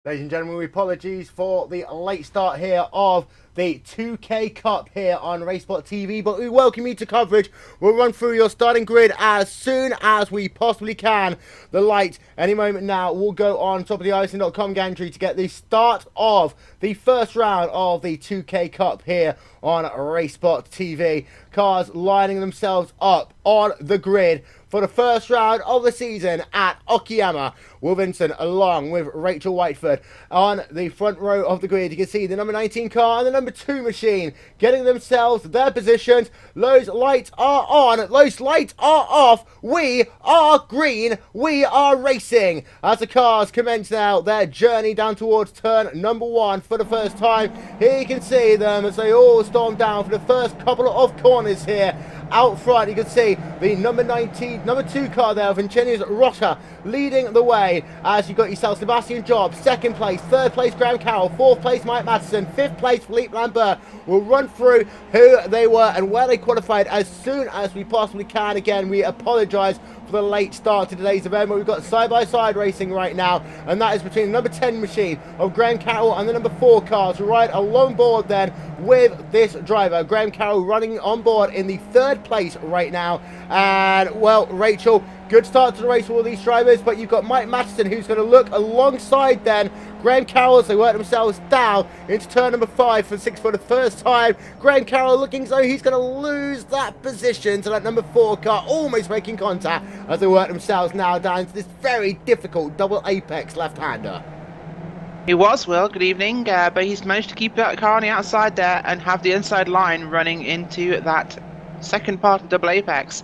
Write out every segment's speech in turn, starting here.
Ladies and gentlemen, apologies for the late start here of the 2K Cup here on RaceSpotTV, but we welcome you to coverage. We'll run through your starting grid as soon as we possibly can. The light, any moment now, will go on top of the iRacing.com gantry to get the start of the first round of the 2K Cup here on RaceSpotTV. Cars lining themselves up on the grid for the first round of the season at Okayama. Will Vincent along with Rachel Whiteford on the front row of the grid. You can see the number 19 car and the number 2 machine getting themselves their positions. Those lights are on, those lights are off. We are green, we are racing as the cars commence now their journey down towards turn number 1 for the first time. Here you can see them as they all storm down for the first couple of corners here. Out front, you can see the number 2 car there, Vincenzo's Rotta, leading the way as you got yourself Sebastian Job, second place, third place Graham Carroll, fourth place Mike Matheson, fifth place Philippe Lambert. We'll run through who they were and where they qualified as soon as we possibly can. Again, we apologise for the late start to today's event, but we've got side-by-side racing right now, and that is between the number 10 machine of Graham Carroll and the number 4 car to ride along board then with this driver. Graham Carroll running on board in the third place right now, and well, Rachel, good start to the race for all these drivers, but you've got Mike Matheson who's going to look alongside then Graham Carroll as they work themselves down into turn number 5 for 6 for the first time. Graham Carroll looking as though he's going to lose that position to that number 4 car, almost making contact as they work themselves now down into this very difficult double apex left-hander. He was, Will, good evening, but he's managed to keep that car on the outside there and have the inside line running into that second part of double apex.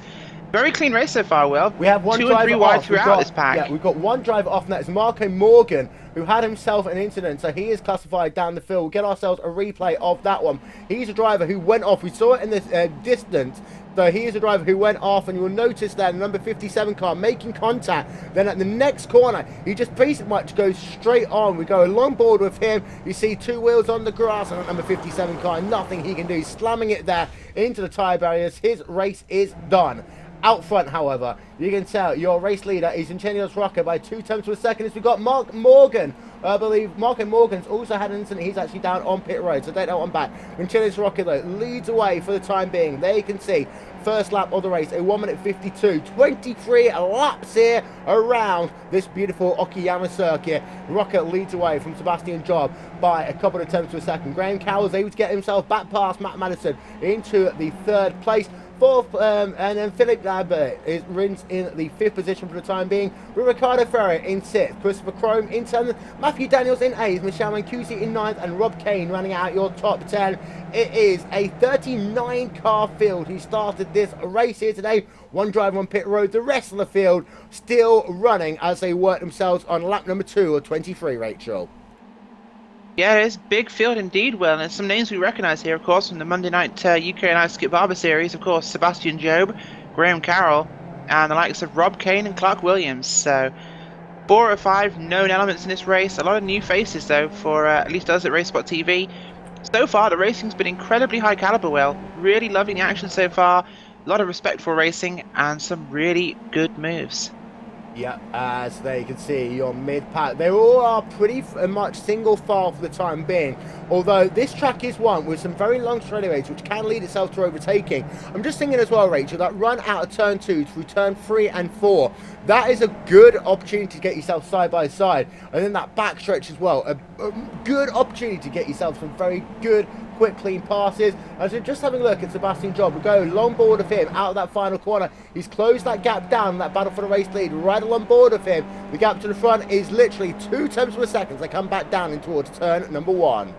Very clean race so far, Will. We have one 2 driver and 3 wide off. throughout this pack. Yeah, we've got one driver off, and that's Marco Morgan, who had himself an incident, so he is classified down the field. We'll get ourselves a replay of that one. He's a driver who went off. We saw it in this distance. So he is a driver who went off, and you'll notice that the number 57 car making contact. Then at the next corner, he just pretty much goes straight on. We go along board with him. You see 2 wheels on the grass on that number 57 car. Nothing he can do. Slamming it there into the tyre barriers. His race is done. Out front, however, you can tell your race leader is Vincenzo's Rocker by 2 tenths per second. We've got Mark Morgan. I believe Marco Morgan's also had an incident. He's actually down on pit road, so take that one back. Vincenzo's Rocker, though, leads away for the time being. There you can see first lap of the race, a 1 minute 52, 23 laps here around this beautiful Okayama circuit. Rocker leads away from Sebastian Job by a couple of tenths per second. Graham Carroll is able to get himself back past Matt Madison into the 3rd place. 4th, and then Philip Lambert rins in the 5th position for the time being, with Ricardo Ferrer in 6th, Christopher Crome in 7th, Matthew Daniels in 8th, Michelle Mancusi in 9th, and Rob Kane running out your top 10. It is a 39 car field who started this race here today. One driver on pit road, the rest of the field still running as they work themselves on lap number 2 or 23, Rachel. Yeah, it is big field indeed, Will, and there's some names we recognise here, of course, from the Monday night UK and I Skip Barber series, of course, Sebastian Job, Graham Carroll, and the likes of Rob Kane and Clark Williams. So 4 or 5 known elements in this race, a lot of new faces though for at least us at RaceSpotTV. So far the racing's been incredibly high caliber, Will, really loving the action so far, a lot of respectful racing and some really good moves. Yeah, as they can see, your mid-pack, they all are pretty much single file for the time being. Although this track is one with some very long straightaways, which can lead itself to overtaking. I'm just thinking as well, Rachel, that run out of turn 2 through turn 3 and 4, that is a good opportunity to get yourself side by side. And then that back stretch as well, a good opportunity to get yourself some very good, quick, clean passes. As we're just having a look at Sebastian Job, we'll go long board of him out of that final corner. He's closed that gap down, that battle for the race lead, right along board of him. The gap to the front is literally 2 tenths per second. They come back down in towards turn number 1.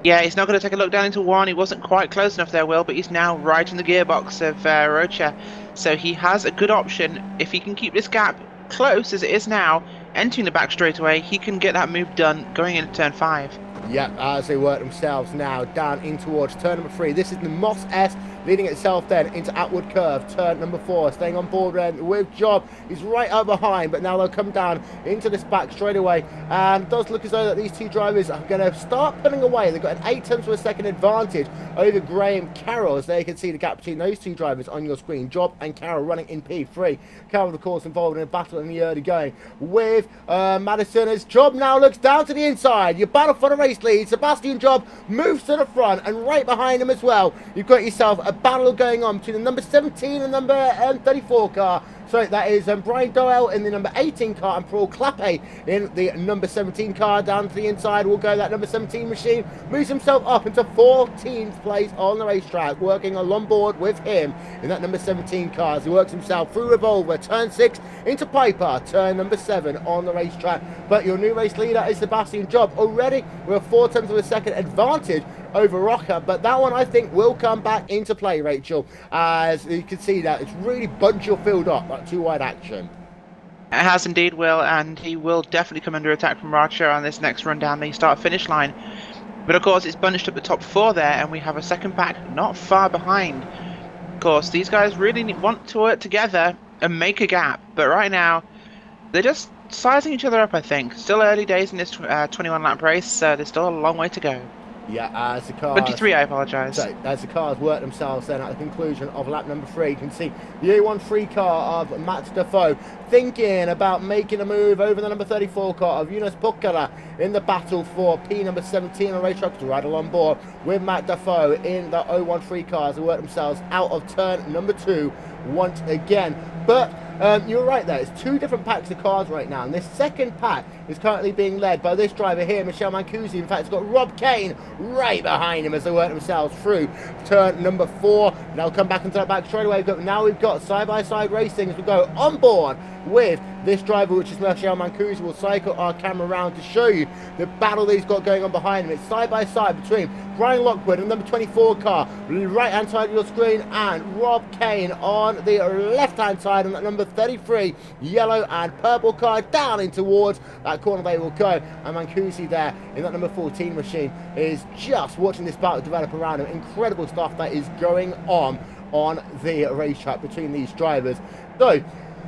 Yeah, he's not going to take a look down into 1. He wasn't quite close enough there, Will, but he's now right in the gearbox of Rocha. So he has a good option. If he can keep this gap close as it is now, entering the back straightaway, he can get that move done going into turn 5. Yep, as they work themselves now down in towards turn number 3. This is the Moss S. leading itself then into outward curve, turn number 4, staying on board then with Job. He's right up behind, but now they'll come down into this back straight away, and it does look as though that these two drivers are going to start pulling away. They've got an 8 tenths of a second advantage over Graham Carroll, as there you can see the gap between those two drivers on your screen. Job and Carroll running in P3. Carroll, of course, involved in a battle in the early going with Madison, as Job now looks down to the inside. Your battle for the race lead. Sebastian Job moves to the front, and right behind him as well, you've got yourself a battle going on between the number 17 and number 34 car. So that is Brian Doyle in the number 18 car and Paul Clappe in the number 17 car. Down to the inside will go that number 17 machine. Moves himself up into 14th place on the racetrack, working along board with him in that number 17 car as he works himself through Revolver, turn 6 into Piper, turn number 7 on the racetrack. But your new race leader is Sebastian Job, already with a 4 tenths of a second advantage over Rocker, but that one I think will come back into play, Rachel, as you can see that it's really bunched your field up, like two wide action. It has indeed, Will, and he will definitely come under attack from Roger on this next run down the start-finish line. But of course, it's bunched up the top 4 there, and we have a second pack not far behind. Of course, these guys really want to work together and make a gap, but right now, they're just sizing each other up, I think. Still early days in this 21-lap race, so there's still a long way to go. Yeah, as the cars... 23, I apologise. So, as the cars work themselves then at the conclusion of lap number 3, you can see the A13 car of Matt Defoe thinking about making a move over the number 34 car of Yunus Pukala in the battle for P number 17 on racetrack to ride along board with Matt Defoe in the 013 cars who work themselves out of turn number 2 once again. But you're right there, it's 2 different packs of cars right now, and this second pack is currently being led by this driver here, Michelle Mancusi. In fact, it's got Rob Kane right behind him as they work themselves through turn number 4. They'll come back into that back straight away. Now we've got side-by-side racing as we go on board with this driver, which is Michelle Mancusi. We'll cycle our camera around to show you the battle that he's got going on behind him. It's side-by-side between Brian Lockwood and number 24 car, right-hand side of your screen, and Rob Kane on the left-hand side, and that number 33 yellow and purple car down in towards that corner they will go. And Mancusi there in that number 14 machine is just watching this battle develop around him. Incredible stuff that is going on the racetrack between these drivers. So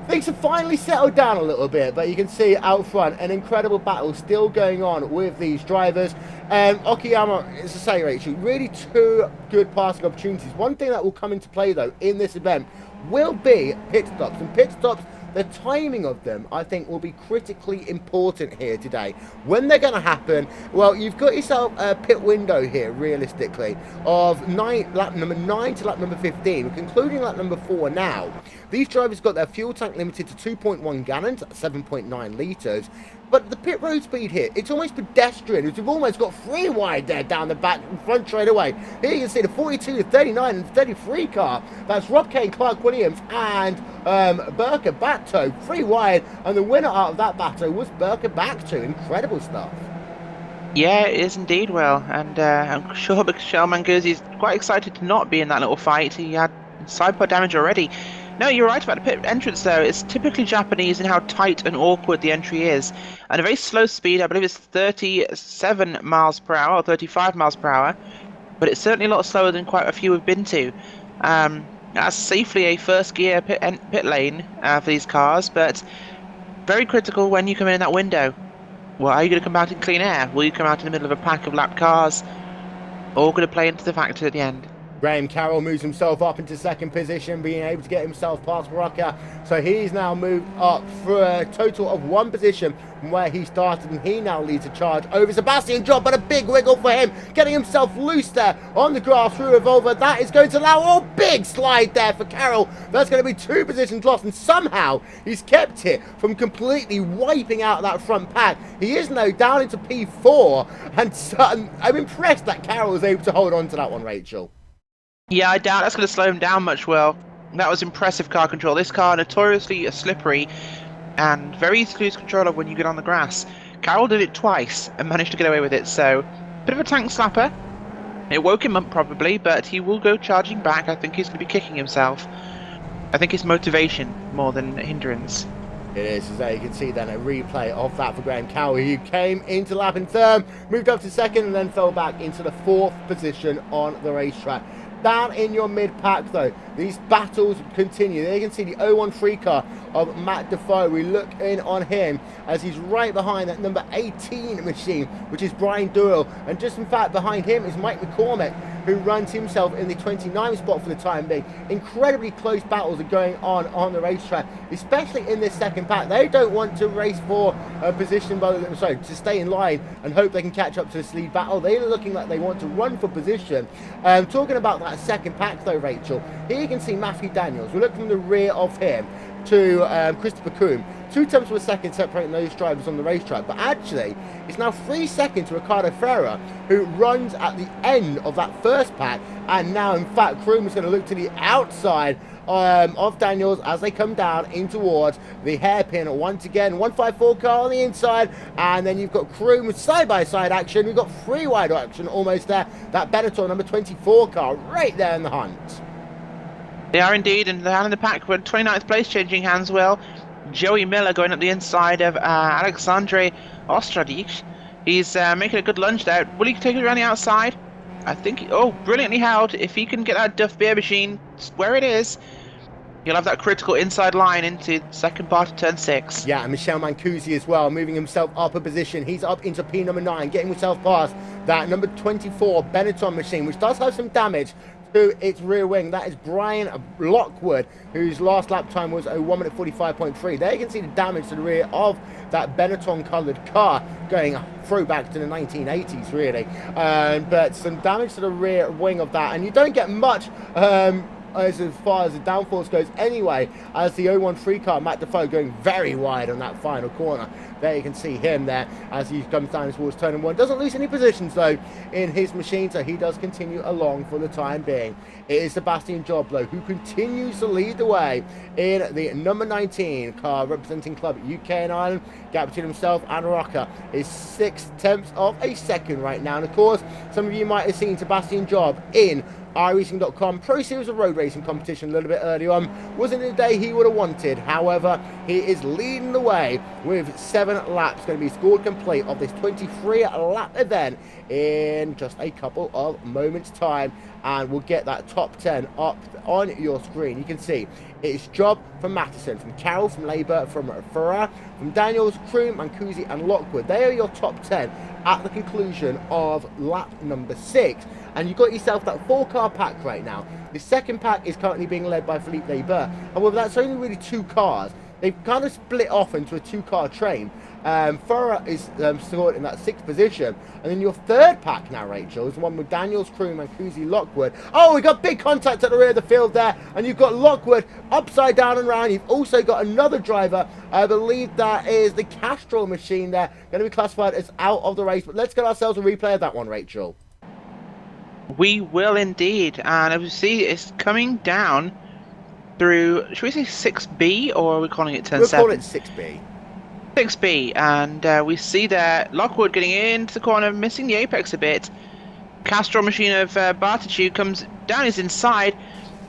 things have finally settled down a little bit, but you can see out front an incredible battle still going on with these drivers. Okayama, as I say, Rachel, really 2 good passing opportunities. One thing that will come into play though in this event will be pit stops, and pit stops, the timing of them, I think, will be critically important here today. When they're going to happen, well, you've got yourself a pit window here, realistically, of lap number 9 to lap number 15. We're concluding lap number 4 now. These drivers got their fuel tank limited to 2.1 gallons, 7.9 litres. But the pit road speed here, it's almost pedestrian. We've almost got 3 wide there down the back and front straight away. Here you can see the 42, the 39 and 33 car. That's Rob Kane, Clark Williams and Burka Batto, 3 wide. And the winner out of that battle was Burka Batto. Incredible stuff. Yeah, it is indeed, Will. And I'm sure Michelle Mancusi is quite excited to not be in that little fight. He had side pod damage already. No, you're right about the pit entrance though. It's typically Japanese in how tight and awkward the entry is. At a very slow speed, I believe it's 37 miles per hour or 35 miles per hour, but it's certainly a lot slower than quite a few we've been to. That's safely a first gear pit lane for these cars, but very critical when you come in that window. Well, are you going to come out in clean air? Will you come out in the middle of a pack of lapped cars? All going to play into the factor at the end. Graham Carroll moves himself up into 2nd position, being able to get himself past Rocker. So he's now moved up for a total of 1 position from where he started, and he now leads a charge over Sebastian Job, but a big wiggle for him, getting himself loose there on the grass through Revolver. That is going to allow a big slide there for Carroll. That's going to be 2 positions lost, and somehow he's kept it from completely wiping out that front pack. He is now down into P4, and I'm impressed that Carroll was able to hold on to that one, Rachel. Yeah, I doubt that's going to slow him down much, Will. That was impressive car control. This car notoriously slippery and very easy to lose control of when you get on the grass. Carroll did it twice and managed to get away with it, so bit of a tank slapper. It woke him up probably, but he will go charging back. I think he's going to be kicking himself. I think it's motivation more than hindrance. It is, as there you can see then a replay of that for Graham Carroll. He came into lap in 3rd, moved up to 2nd, and then fell back into the 4th position on the racetrack. Down in your mid-pack, though, these battles continue. There you can see the 013 car of Matt Defoe. We look in on him as he's right behind that number 18 machine, which is Brian Doyle. And just in fact, behind him is Mike McCormick, who runs himself in the 29th spot for the time being. Incredibly close battles are going on the racetrack, especially in this second pack. They don't want to race for a position, to stay in line and hope they can catch up to this lead battle. They're looking like they want to run for position. Talking about that second pack, though, Rachel, here you can see Matthew Daniels. We look from the rear of him to Christopher Coombe. 2 tenths of a second separating those drivers on the racetrack, but actually it's now 3 seconds to Ricardo Ferreira, who runs at the end of that first pack. And now in fact Coombe is going to look to the outside of Daniels as they come down in towards the hairpin once again. 154 car on the inside, and then you've got Coombe with side-by-side action. We've got 3 wide action almost there. That Benetton number 24 car right there in the hunt. They are indeed, and they're in the pack with 29th place changing hands. Well, Joey Miller going up the inside of Alexandre Ostradic. He's making a good lunge there. Will he take it around the outside? I think, brilliantly held. If he can get that Duff beer machine where it is, he'll have that critical inside line into the second part of turn 6. Yeah, and Michel Mancusi as well, moving himself up a position. He's up into P number 9, getting himself past that number 24 Benetton machine, which does have some damage to its rear wing. That is Brian Lockwood, whose last lap time was a 1 minute 45.3. There you can see the damage to the rear of that Benetton coloured car, going throwback to the 1980s really, but some damage to the rear wing of that, and you don't get much as far as the downforce goes anyway, as the 013 car, Matt Defoe, going very wide on that final corner. There you can see him there as he comes down towards turn 1. Doesn't lose any positions though in his machine, so he does continue along for the time being. It is Sebastian Job though who continues to lead the way in the number 19 car representing Club UK and Ireland. Gap between himself and Rocker is 6 tenths of a second right now. And of course, some of you might have seen Sebastian Job in iRacing.com Pro Series of Road Racing competition a little bit earlier on. Wasn't the day he would have wanted. However, he is leading the way with 7 laps going to be scored complete of this 23 lap event in just a couple of moments time, and we'll get that top 10 up on your screen. You can see it's Job from Matheson, from Carroll, from Labour, from Ferrer, from Daniels, Kroom, Mancusi and Lockwood. They are your top 10 at the conclusion of lap number 6. And you've got yourself that 4-car pack right now. The second pack is currently being led by Philippe Labour. However, that's only really 2 cars. They've kind of split off into a 2-car train. Ferrer is scored in that 6th position. And then your third pack now, Rachel, is the one with Daniels, Kroom, Mancusi, Lockwood. Oh, we got big contact at the rear of the field there. And you've got Lockwood upside down and round. You've also got another driver. I believe that is the Castrol machine there, going to be classified as out of the race. But let's get ourselves a replay of that one, Rachel. We will indeed, and as we see, it's coming down through, should we say 6B, or are we calling it turn 7? We'll call it 6B. 6B, and we see there Lockwood getting into the corner, missing the apex a bit. Castrol machine of Bartitude comes down his inside,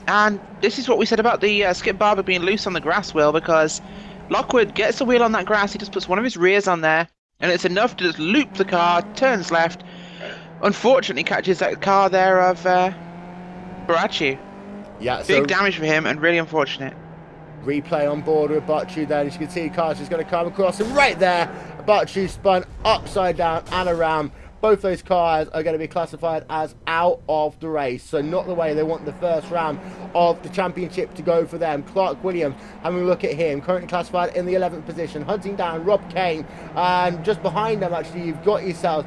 and this is what we said about the Skip Barber being loose on the grass wheel, because Lockwood gets the wheel on that grass, he just puts one of his rears on there, and it's enough to just loop the car, turns left. Unfortunately catches that car there of Barachu. Yeah, so big damage for him and really unfortunate. Replay on board with Barachu there, as you can see the car's just going to come across, and right there Barachu spun upside down and around. Both those cars are going to be classified as out of the race, so not the way they want the first round of the championship to go for them. Clark Williams, having a look at him, currently classified in the 11th position, hunting down Rob Kane, and just behind them actually you've got yourself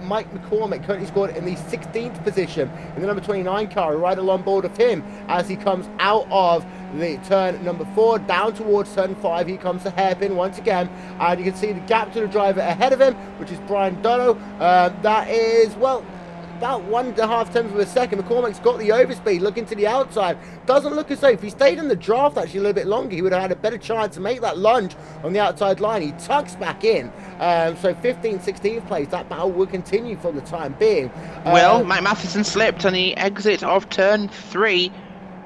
Mike McCormick, currently scored in the 16th position in the number 29 car, right along board of him as he comes out of the turn number 4 down towards turn 5. He comes to hairpin once again, and you can see the gap to the driver ahead of him, which is Brian Dono. That is, well, about 1.5 tenths of a second. McCormick's got the overspeed, looking to the outside. Doesn't look as though, if he stayed in the draft actually a little bit longer, he would have had a better chance to make that lunge on the outside line. He tucks back in. So 15th, 16th place, that battle will continue for the time being. Well, Mike Matheson slipped on the exit of turn 3,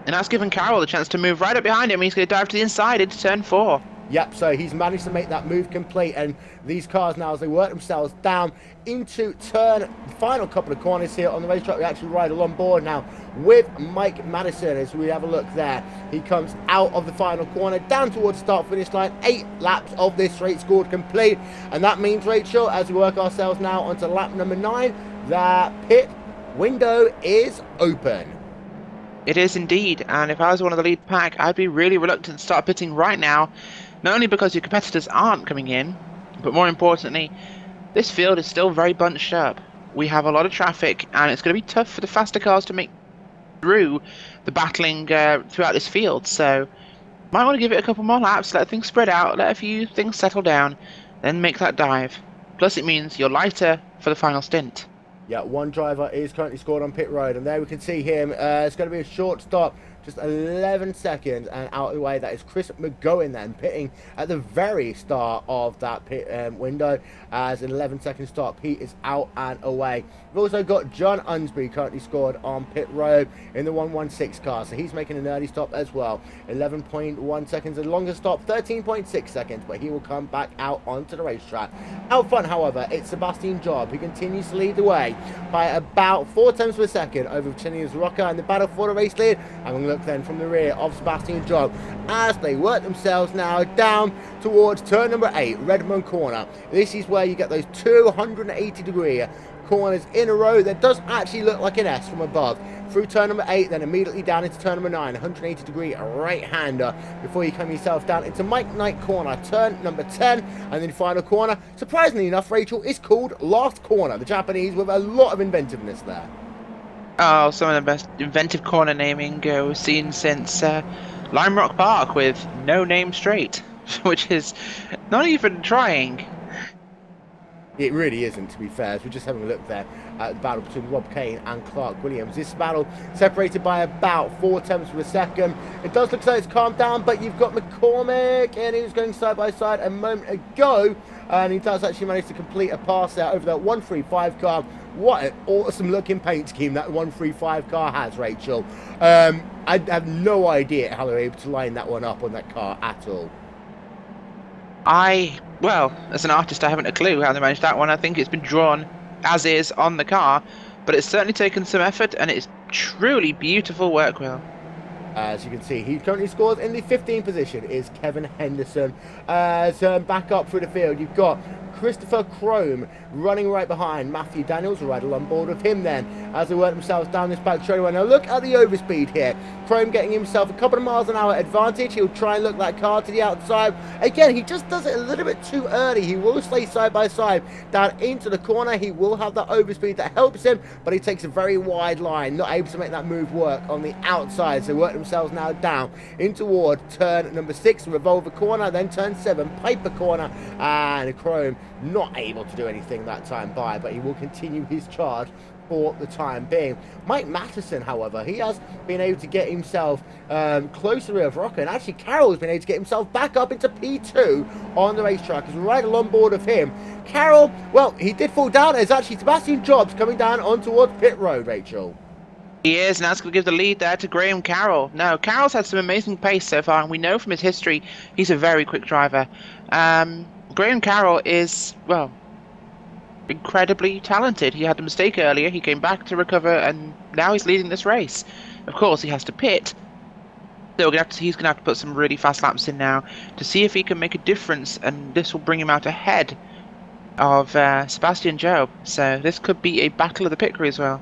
and that's given Carroll the chance to move right up behind him. He's going to dive to the inside into turn 4. Yep, so he's managed to make that move complete, and these cars now, as they work themselves down into the final couple of corners here on the racetrack, we actually ride along board now with Mike Madison. As we have a look there, he comes out of the final corner down towards the start-finish line. 8 laps of this race scored complete, and that means, Rachel, as we work ourselves now onto lap number 9, the pit window is open. It is indeed, and if I was one of the lead pack, I'd be really reluctant to start pitting right now. Not only because your competitors aren't coming in, but more importantly, this field is still very bunched up. We have a lot of traffic, and it's going to be tough for the faster cars to make through the battling throughout this field. So, might want to give it a couple more laps, let things spread out, let a few things settle down, then make that dive. Plus, it means you're lighter for the final stint. Yeah, one driver is currently scored on pit road, and there we can see him. It's going to be a short stop, just 11 seconds, and out of the way, that is Chris McGowan then, pitting at the very start of that pit window. As an 11-second stop, he is out and away. We've also got John Unsbury currently scored on pit road in the 116 car, so he's making an early stop as well. 11.1 seconds, the longest stop, 13.6 seconds, but he will come back out onto the racetrack. Out front, however, it's Sebastian Job, who continues to lead the way by about 4 tenths per second over Chinia's Rocker in the battle for the race lead. And we'll look then from the rear of Sebastian Job as they work themselves now down towards turn number 8, Redmond Corner. This is where you get those 280-degree corners in a row that does actually look like an S from above. Through turn number 8, then immediately down into turn number 9, 180-degree right-hander, before you come yourself down into Mike Knight Corner, turn number 10, and then final corner, surprisingly enough, Rachel, is called Last Corner. The Japanese with a lot of inventiveness there. Oh, some of the best inventive corner naming we've seen since Lime Rock Park with No Name Straight, which is not even trying. It really isn't, to be fair, as we're just having a look there at the battle between Rob Kane and Clark Williams. This battle separated by about 4 tenths of a second. It does look like it's calmed down, but you've got McCormick, and he was going side by side a moment ago, and he does actually manage to complete a pass there over that 135 car. What an awesome looking paint scheme that 135 car has, Rachel. I have no idea how they're able to line that one up on that car at all. Well, as an artist, I haven't a clue how they managed that one. I think it's been drawn as is on the car, but it's certainly taken some effort, and it's truly beautiful work, Will. As you can see, he currently scores in the 15th position is Kevin Henderson. Back up through the field, you've got Christopher Crome running right behind Matthew Daniels, right along board with him then as they work themselves down this back straightaway. Now look at the overspeed here. Crome getting himself a couple of miles an hour advantage. He'll try and look that car to the outside. Again, he just does it a little bit too early. He will stay side by side down into the corner. He will have that overspeed that helps him, but he takes a very wide line, not able to make that move work on the outside. So work themselves now down in toward turn number 6, Revolver Corner, then turn 7, Piper Corner, and Crome not able to do anything that time by, but he will continue his charge for the time being. Mike Matheson, however, he has been able to get himself close to the rear of Rocker, and actually Carroll has been able to get himself back up into P2 on the racetrack, as we're right along board of him. Carroll, well, he did fall down. There's actually Sebastian Jobs coming down on towards pit road, Rachel. He is, and that's going to give the lead there to Graham Carroll. Now, Carroll's had some amazing pace so far, and we know from his history he's a very quick driver. Graham Carroll is, well, incredibly talented. He had a mistake earlier, he came back to recover, and now he's leading this race. Of course, he has to pit, so he's going to have to put some really fast laps in now to see if he can make a difference, and this will bring him out ahead of Sebastian Job. So this could be a battle of the pit crew as well.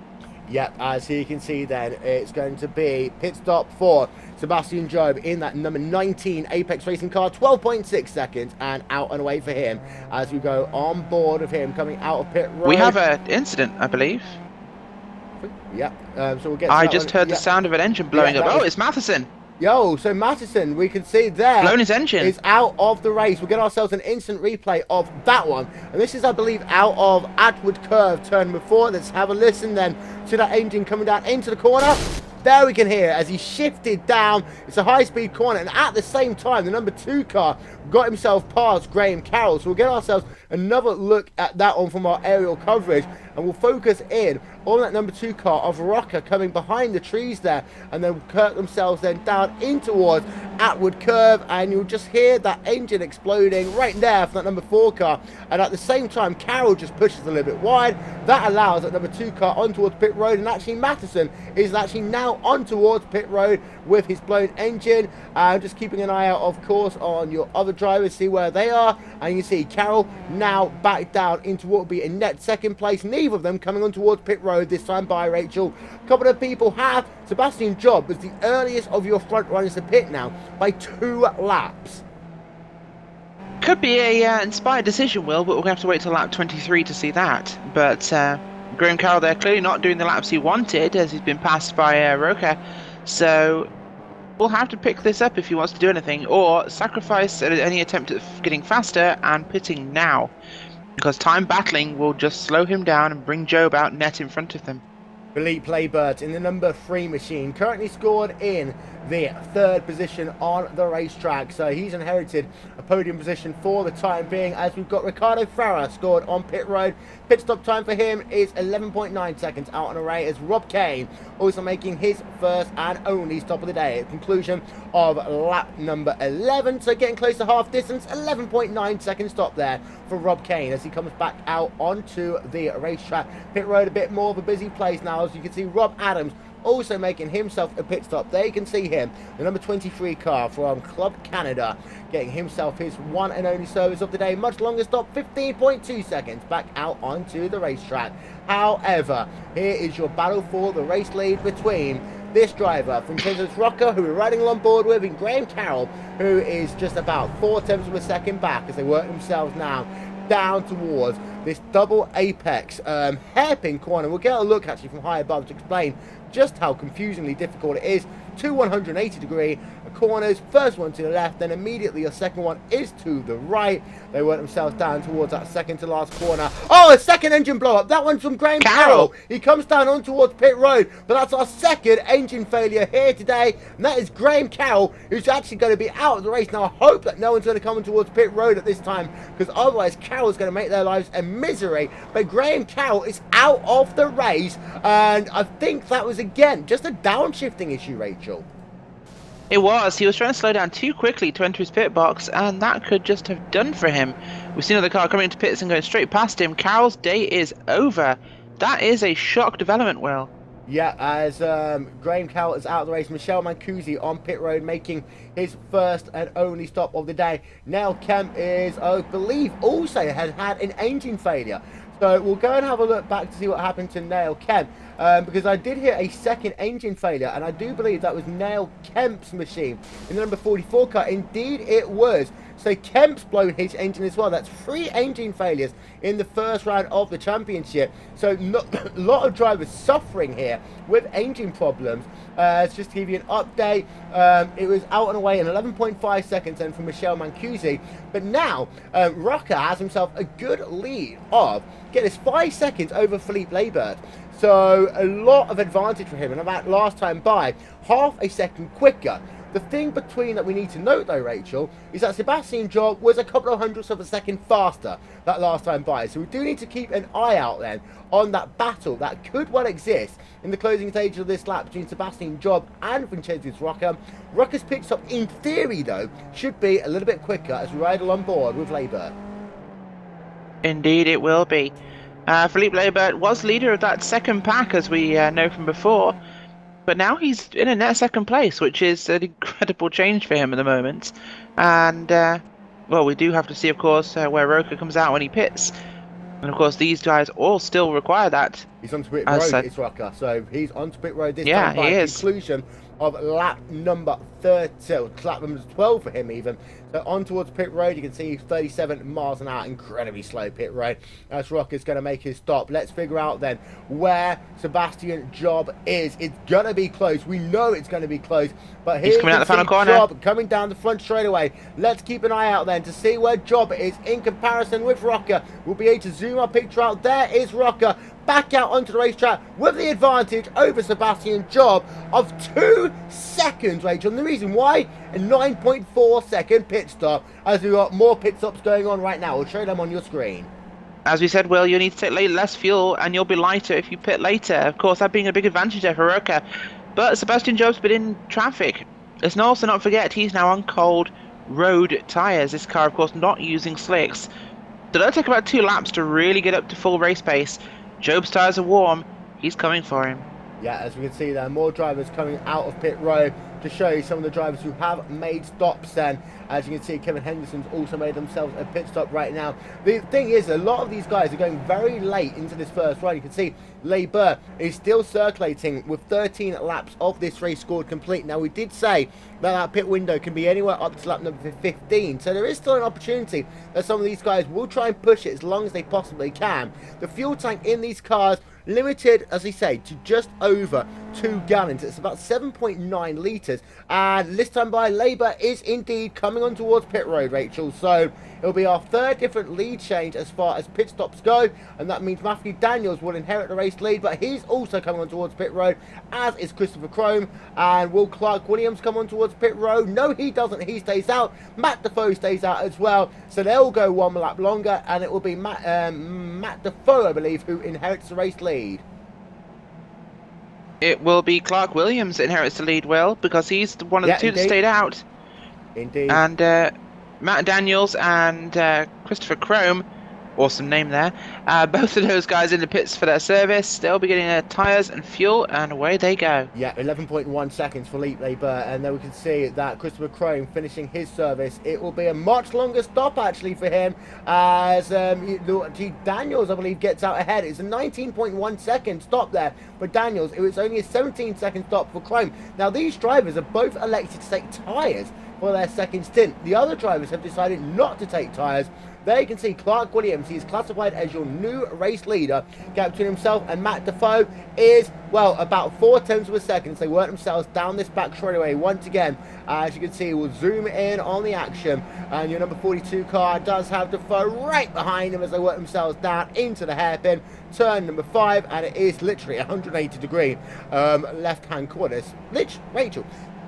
Yep, as you can see then, it's going to be pit stop for Sebastian Job in that number 19 Apex Racing car, 12.6 seconds, and out and away for him as we go on board of him coming out of pit road. We have an incident, I believe. Yep, so we'll get to I just heard the sound of an engine blowing up. Oh, it's Matheson. Yo, so Matheson, we can see there, blown his engine, is out of the race. We'll get ourselves an instant replay of that one. And this is, I believe, out of Atwood Curve, turn number 4. Let's have a listen then to that engine coming down into the corner. There we can hear as he shifted down. It's a high-speed corner, and at the same time, the number 2 car got himself past Graham Carroll. So we'll get ourselves another look at that one from our aerial coverage, and we'll focus in on that number 2 car of Rocker coming behind the trees there, and then Kirk themselves then down in towards outward curve, and you'll just hear that engine exploding right there for that number 4 car. And at the same time, Carroll just pushes a little bit wide. That allows that number 2 car on towards pit road, and actually Matteson is actually now on towards pit road with his blown engine. Just keeping an eye out, of course, on your other drivers, see where they are. And you see Carroll now back down into what will be a net second place. Neither of them coming on towards pit road this time by Rachel. A couple of people have. Sebastian Job was the earliest of your front runners to pit now by 2 laps. Could be a inspired decision, Will, but we're going to have to wait till lap 23 to see that. But Graham Carroll there clearly not doing the laps he wanted, as he's been passed by Roca. So we'll have to pick this up if he wants to do anything, or sacrifice any attempt at getting faster and pitting now, because time battling will just slow him down and bring Job out net in front of them. Philippe Laibert in the number 3 machine, currently scored in the 3rd position on the racetrack. So he's inherited a podium position for the time being, as we've got Ricardo Ferrer scored on pit road. Pit stop time for him is 11.9 seconds out on array, as Rob Kane also making his first and only stop of the day at conclusion of lap number 11. So getting close to half distance, 11.9 second stop there for Rob Kane as he comes back out onto the racetrack. Pit road a bit more of a busy place now, as you can see Rob Adams also making himself a pit stop. There you can see him, the number 23 car from Club Canada, getting himself his one and only service of the day. Much longer stop, 15.2 seconds back out onto the racetrack. However, here is your battle for the race lead between this driver from Kansas Rocker, who we're riding along board with, and Graham Carroll, who is just about 4/10 of a second back as they work themselves now down towards this double apex hairpin corner. We'll get a look actually from high above to explain just how confusingly difficult it is. 2 180-degree corners, first one to the left, then immediately your second one is to the right. They work themselves down towards that second to last corner. Oh, a second engine blow up. That one's from Graham Carroll. He comes down on towards pit road, but that's our second engine failure here today, and that is Graham Carroll, who's actually going to be out of the race. Now I hope that no one's going to come in towards pit road at this time, because otherwise Carroll's going to make their lives a misery. But Graham Carroll is out of the race, and I think that was again just a downshifting issue, Rachel. It was. He was trying to slow down too quickly to enter his pit box, and that could just have done for him. We've seen another car coming into pits and going straight past him. Carroll's day is over. That is a shock development, Will. Yeah, as Graham Carroll is out of the race, Michel Mancusi on pit road making his first and only stop of the day. Now Kemp is, I believe, also had an engine failure. So we'll go and have a look back to see what happened to Nail Kemp, because I did hear a second engine failure, and I do believe that was Nail Kemp's machine in the number 44 car. Indeed it was. So Kemp's blown his engine as well. That's 3 engine failures in the first round of the championship. So a lot of drivers suffering here with engine problems. Just to give you an update, it was out and away in 11.5 seconds then from Michel Mancusi. But now, Rocker has himself a good lead of, get this, 5 seconds over Philippe Laibert. So a lot of advantage for him, and about last time by, half a second quicker. The thing between that we need to note though, Rachel, is that Sebastian Job was a couple of hundredths of a second faster that last time by. So we do need to keep an eye out then on that battle that could well exist in the closing stage of this lap between Sebastian Job and Vincenzo Rocker. Rocker's pit stop, in theory though, should be a little bit quicker as we ride along board with Laibert. Indeed it will be. Philippe Laibert was leader of that second pack, as we know from before. But now he's in a net second place, which is an incredible change for him at the moment. And, well, we do have to see, of course, where Roca comes out when he pits. And, of course, these guys all still require that. He's on to pit road, it's Roca. So he's on to pit road this time by conclusion of lap number 30, lap number 12 for him even. So on towards pit road, you can see 37 miles an hour, incredibly slow pit road. As Rocker's going to make his stop. Let's figure out then where Sebastian Job is. It's going to be close. We know it's going to be close. But here's coming out the final corner. Job coming down the front straight away. Let's keep an eye out then to see where Job is in comparison with Rocker. We'll be able to zoom our picture out. There is Rocker back out onto the racetrack with the advantage over Sebastian Job of 2 seconds, Rachel. And the reason why, a 9.4 second pit stop, as we've got more pit stops going on right now. We'll show them on your screen. As we said, Will, you need to take less fuel and you'll be lighter if you pit later. Of course, that being a big advantage there for Roca. But Sebastian Job's been in traffic Let's also not forget he's now on cold road tyres. This car, of course, not using slicks. So it'll take about 2 laps to really get up to full race pace. Job's tyres are warm. He's coming for him. Yeah, as we can see, there are more drivers coming out of pit road to show you some of the drivers who have made stops then. As you can see, Kevin Henderson's also made themselves a pit stop right now. The thing is, a lot of these guys are going very late into this first run. You can see Labour is still circulating with 13 laps of this race scored complete. Now, we did say that pit window can be anywhere up to lap number 15, so there is still an opportunity that some of these guys will try and push it as long as they possibly can. The fuel tank in these cars limited, as I say, to just over 2 gallons. It's about 7.9 litres. And this time by, Labour is indeed coming on towards pit road, Rachel. So it'll be our third different lead change as far as pit stops go. And that means Matthew Daniels will inherit the race lead. But he's also coming on towards pit road, as is Christopher Crome. And will Clark Williams come on towards pit road? No, he doesn't. He stays out. Matt Defoe stays out as well. So they'll go 1 lap longer. And it will be Matt Defoe, I believe, who inherits the race lead. It will be Clark Williams that inherits the lead, Will, because he's one of the two that stayed out. Indeed. And Matt Daniels and Christopher Crome, awesome name there, both of those guys in the pits for their service. They'll be getting their tyres and fuel, and away they go. Yeah, 11.1 seconds for Philippe Labour, and then we can see that Christopher Crome finishing his service. It will be a much longer stop, actually, for him, as Daniels, I believe, gets out ahead. It's a 19.1 second stop there for Daniels. It was only a 17-second stop for Crome. Now, these drivers are both elected to take tyres for their second stint. The other drivers have decided not to take tyres. There you can see Clark Williams. He's classified as your new race leader. Gap between himself and Matt Defoe is, well, about 0.4 of a second. They work themselves down this back straightaway once again. As you can see, we'll zoom in on the action. And your number 42 car does have Defoe right behind him as they work themselves down into the hairpin. Turn number 5, and it is literally 180 degree left-hand corners. Rachel,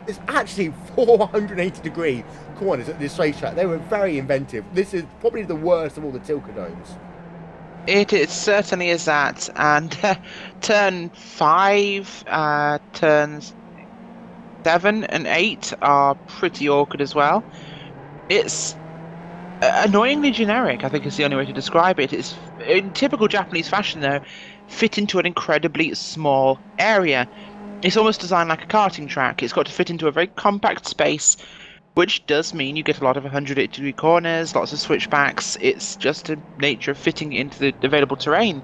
it's actually 480 degree corners at this racetrack. They were very inventive. This is probably the worst of all the Tilka domes. It certainly is that. And turn 5, turns 7 and 8 are pretty awkward as well. It's annoyingly generic, I think is the only way to describe it. It's, in typical Japanese fashion though, fit into an incredibly small area. It's almost designed like a karting track. It's got to fit into a very compact space, which does mean you get a lot of 180 degree corners, lots of switchbacks. It's just the nature of fitting into the available terrain.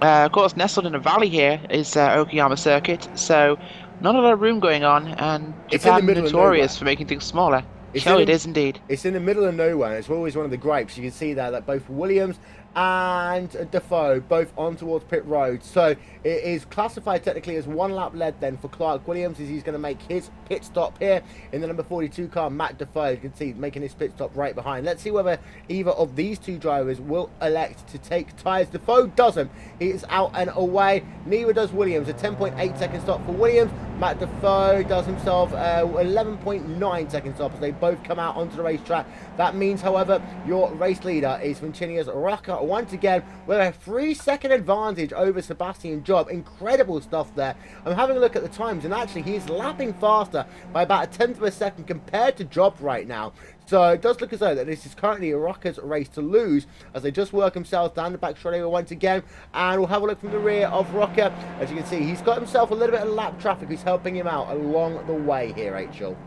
Of course, nestled in a valley here is Okayama Circuit, so not a lot of room going on, and Japan is notorious for making things smaller. It is indeed. It's in the middle of nowhere, and it's always one of the gripes. You can see there that both Williams and Defoe both on towards pit road. So it is classified technically as 1 lap led then for Clark Williams, as he's going to make his pit stop here in the number 42 car, Matt Defoe. You can see making his pit stop right behind. Let's see whether either of these two drivers will elect to take tyres. Defoe doesn't. He is out and away. Neither does Williams. A 10.8 second stop for Williams. Matt Defoe does himself 11.9 second stop as they both come out onto the racetrack. That means, however, your race leader is Vincinius Rocca once again with a 3-second advantage over Sebastian Job. Incredible stuff there. I'm having a look at the times, and actually he's lapping faster by about 1/10 of a second compared to Job right now. So it does look as though that this is currently Rocca's race to lose, as they just work themselves down the back straightaway once again. And we'll have a look from the rear of Rocca. As you can see, he's got himself a little bit of lap traffic who's helping him out along the way here, Rachel.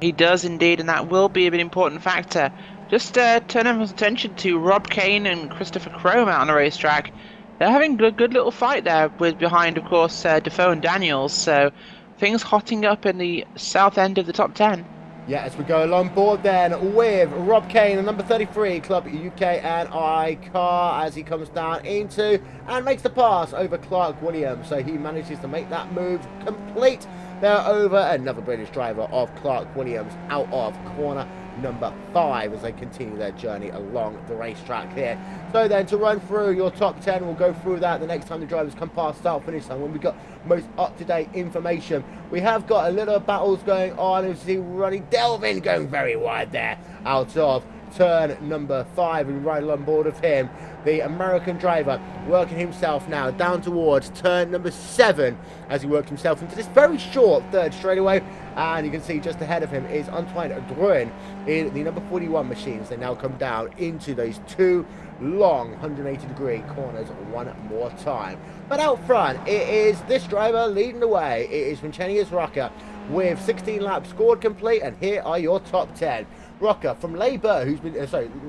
He does indeed, and that will be an important factor. Just turn everyone's attention to Rob Kane and Christopher Crome out on the racetrack. They're having a good little fight there, with behind, of course, Defoe and Daniels. So things hotting up in the south end of the top 10. Yeah, as we go along board then with Rob Kane, the number 33 Club UK and I car, as he comes down into and makes the pass over Clark Williams. So he manages to make that move complete. They're over another British driver of Clark Williams out of corner number 5 as they continue their journey along the racetrack here. So then, to run through your top 10, we'll go through that the next time the drivers come past start finish time when we got most up-to-date information. We have got a little battles going on. As you see Ronnie Delvin going very wide there out of turn number 5, and right on board of him, the American driver working himself now down towards turn number 7 as he works himself into this very short third straightaway. And you can see just ahead of him is Antoine Drouin in the number 41 machines. They now come down into those 2 long 180-degree corners one more time. But out front, it is this driver leading the way. It is Vincentius Rocca with 16 laps scored complete, and here are your top 10. Rocca from Labour, who's been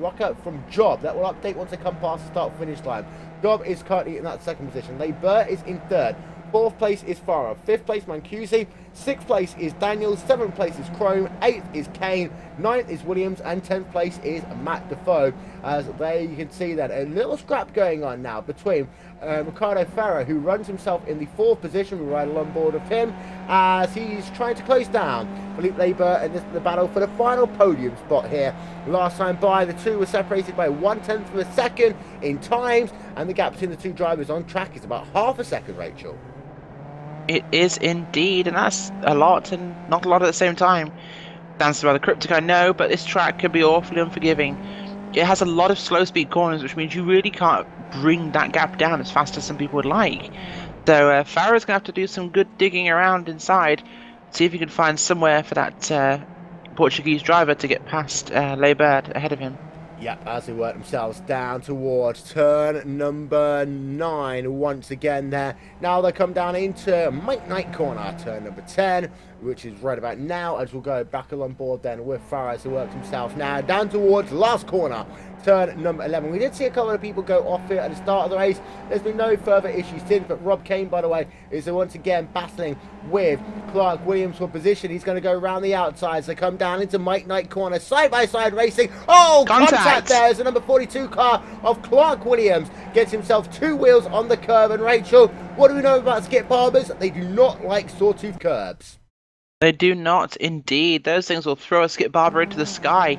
Rocca from Job. That will update once they come past the start-finish line. Job is currently in that second position. Labour is in third. 4th place is Farah. 5th place Mancusi. 6th place is Daniels. 7th place is Chrome. 8th is Kane. 9th is Williams. And 10th place is Matt Defoe. As there you can see that a little scrap going on now between Ricardo Ferrer, who runs himself in the 4th position. We ride along board of him as he's trying to close down Philippe Labour in the battle for the final podium spot here. Last time by, the two were separated by 1/10 of a second in times, and the gap between the two drivers on track is about half a second, Rachel. It is indeed, and that's a lot and not a lot at the same time. Sounds rather cryptic, I know, but this track can be awfully unforgiving. It has a lot of slow speed corners, which means you really can't bring that gap down as fast as some people would like. So Farah's going to have to do some good digging around inside, see if he can find somewhere for that Portuguese driver to get past Labour ahead of him. Yep, as they work themselves down towards turn number 9 once again there. Now they come down into Mike Knight corner, turn number 10, which is right about now, as we'll go back along board then with Farah as he works himself now down towards last corner, turn number 11. We did see a couple of people go off here at the start of the race. There's been no further issues since, but Rob Kane, by the way, is once again battling with Clark Williams for position. He's going to go around the outsides. They come down into Mike Knight corner, side-by-side racing. Oh, contact there as the number 42 car of Clark Williams gets himself 2 wheels on the curb. And Rachel, what do we know about Skip Barbers? They do not like sawtooth curbs. They do not indeed. Those things will throw a Skip Barber into the sky.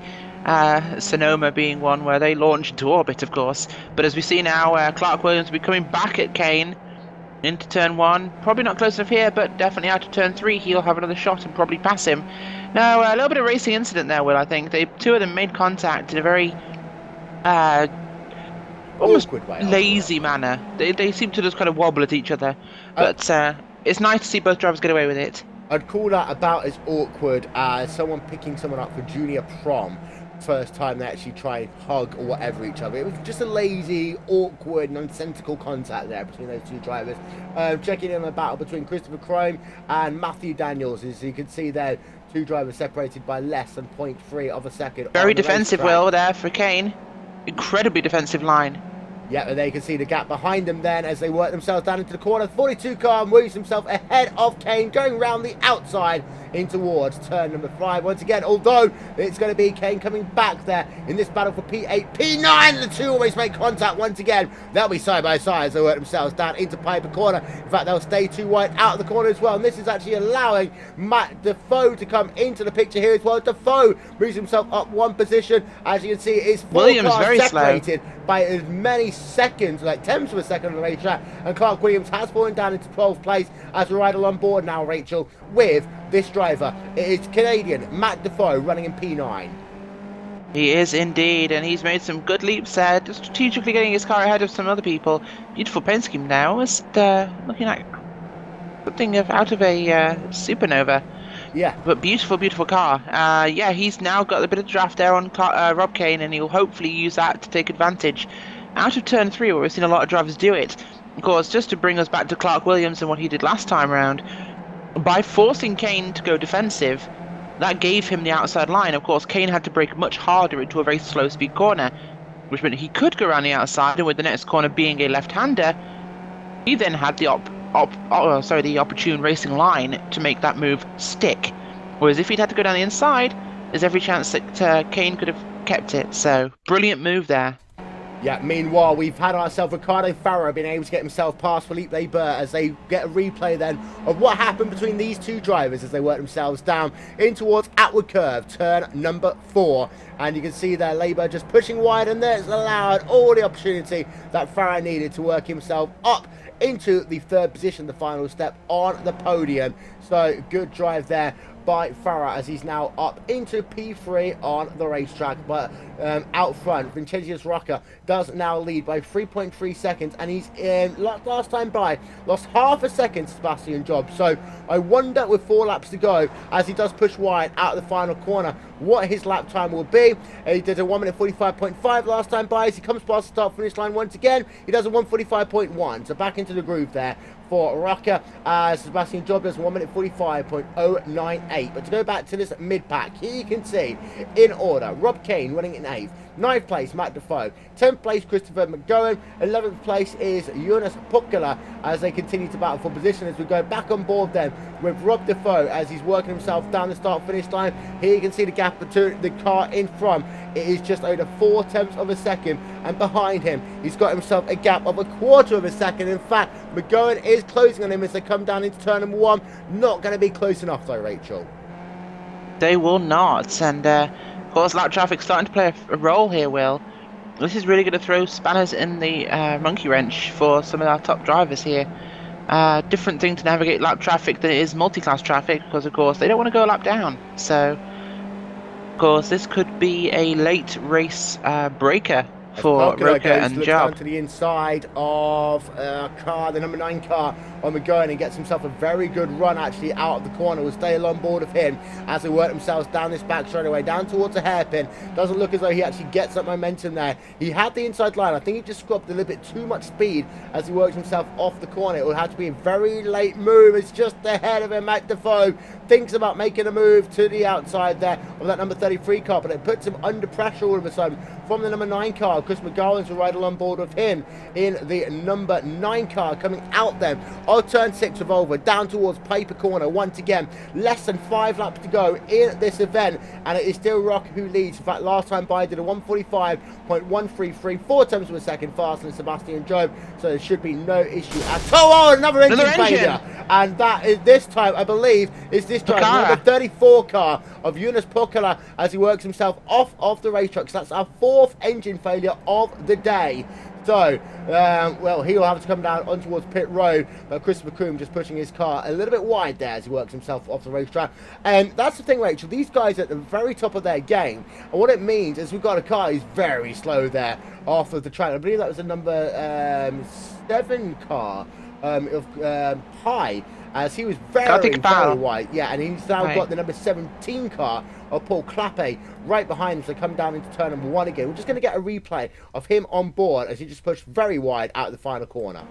Sonoma being one where they launch into orbit, of course. But as we see now, Clark Williams will be coming back at Kane into turn 1. Probably not close enough here, but definitely out of turn 3. He'll have another shot and probably pass him. Now, a little bit of racing incident there, Will, I think. Two of them made contact in a very almost lazy manner. They seem to just kind of wobble at each other. But it's nice to see both drivers get away with it. I'd call that about as awkward as someone picking someone up for junior prom. First time they actually try and hug or whatever each other. It was just a lazy, awkward, nonsensical contact there between those two drivers. Checking in on a battle between Christopher Chrome and Matthew Daniels. As you can see there, two drivers separated by less than 0.3 of a second. Very defensive, Will, there for Kane. Incredibly defensive line. Yeah, and there you can see the gap behind them then as they work themselves down into the corner. 42 car moves himself ahead of Kane, going round the outside in towards turn number 5. Once again, although it's going to be Kane coming back there in this battle for P8, P9. The two always make contact once again. They'll be side by side as they work themselves down into Piper corner. In fact, they'll stay too wide out of the corner as well. And this is actually allowing Matt Defoe to come into the picture here as well. Defoe moves himself up one position. As you can see, it is 4 cars separated by as many seconds, like tenths of a second on the racetrack, and Clark Williams has fallen down into 12th place as we ride along board now, Rachel, with this driver. It is Canadian Matt Defoe running in P9. He is indeed, and he's made some good leaps there, just strategically getting his car ahead of some other people. Beautiful paint scheme now, almost looking like something out of a supernova. Yeah. But beautiful, beautiful car. Yeah, he's now got a bit of draft there on Rob Kane, and he'll hopefully use that to take advantage. Out of turn 3, where we've seen a lot of drivers do it. Of course, just to bring us back to Clark Williams and what he did last time around, by forcing Kane to go defensive, that gave him the outside line. Of course, Kane had to brake much harder into a very slow speed corner, which meant he could go around the outside, and with the next corner being a left-hander, he then had the the opportune racing line to make that move stick. Whereas if he'd had to go down the inside, there's every chance that Kane could have kept it. So, brilliant move there. Yeah, meanwhile, we've had ourselves Ricardo Farah being able to get himself past Philippe Labour as they get a replay then of what happened between these two drivers as they work themselves down in towards Atwood Curve, turn number 4. And you can see there Labour just pushing wide, and there's allowed all the opportunity that Farah needed to work himself up into the 3rd position, the final step on the podium. So good drive there by Farah as he's now up into P3 on the racetrack. But out front, Vincentius Rocca does now lead by 3.3 seconds, and he's in last time by lost half a second to Sebastian Job. So I wonder, with 4 laps to go, as he does push wide out of the final corner, what his lap time will be. He did a 1 minute 45.5 last time by. As he comes past the start finish line once again, he does a 1:45.1. So back into the groove there for Rocca, as Sebastian Job does 1 minute 45.098. But to go back to this mid-pack, here you can see, in order, Rob Kane running in 8th, 9th place Matt Defoe, 10th place Christopher McGowan, 11th place is Jonas Pukala, as they continue to battle for position. As we go back on board then with Rob Defoe as he's working himself down the start finish line. Here you can see the gap between the car in front. It is just over 0.4 of a second, and behind him he's got himself a gap of 1/4 of a second. In fact, McGowan is closing on him as they come down into turn number 1. Not going to be close enough though, Rachel. They will not, and of course lap traffic starting to play a role here, Will. This is really going to throw spanners in the monkey wrench for some of our top drivers here. Different thing to navigate lap traffic than it is multi-class traffic, because of course they don't want to go a lap down. So of course this could be a late race breaker for Roca and Job. To the inside of car, the number 9 car on McGowan, and gets himself a very good run actually out of the corner. We'll stay along board of him as they work themselves down this back straightaway, down towards a hairpin. Doesn't look as though he actually gets that momentum there. He had the inside line. I think he just scrubbed a little bit too much speed as he works himself off the corner. It will have to be a very late move. It's just ahead of him. Matt Defoe thinks about making a move to the outside there of that number 33 car, but it puts him under pressure all of a sudden from the number 9 car. Chris McGowan's right along board with him in the number 9 car, coming out then of turn 6 of over down towards Piper Corner. Once again, less than 5 laps to go in this event, and it is still Rock who leads. In fact, last time by did a 1:45.133, 4 of a second faster than Sebastian Job, so there should be no issue at all. Oh, another engine failure, and that is this time, I believe, is this driver, number 34 car of Jonas Pukala, as he works himself off of the racetrack. So that's our 4th engine failure of the day. So, well, he will have to come down on towards pit road, but Christopher Kroom just pushing his car a little bit wide there as he works himself off the racetrack. And that's the thing, Rachel, these guys are at the very top of their game, and what it means is we've got a car who's very slow there off of the track. I believe that was a number 7 car of High, as he was very wide. Yeah, and he's now got the number 17 car of Paul Clappe right behind him, so come down into turn number 1 again. We're just going to get a replay of him on board as he just pushed very wide out of the final corner.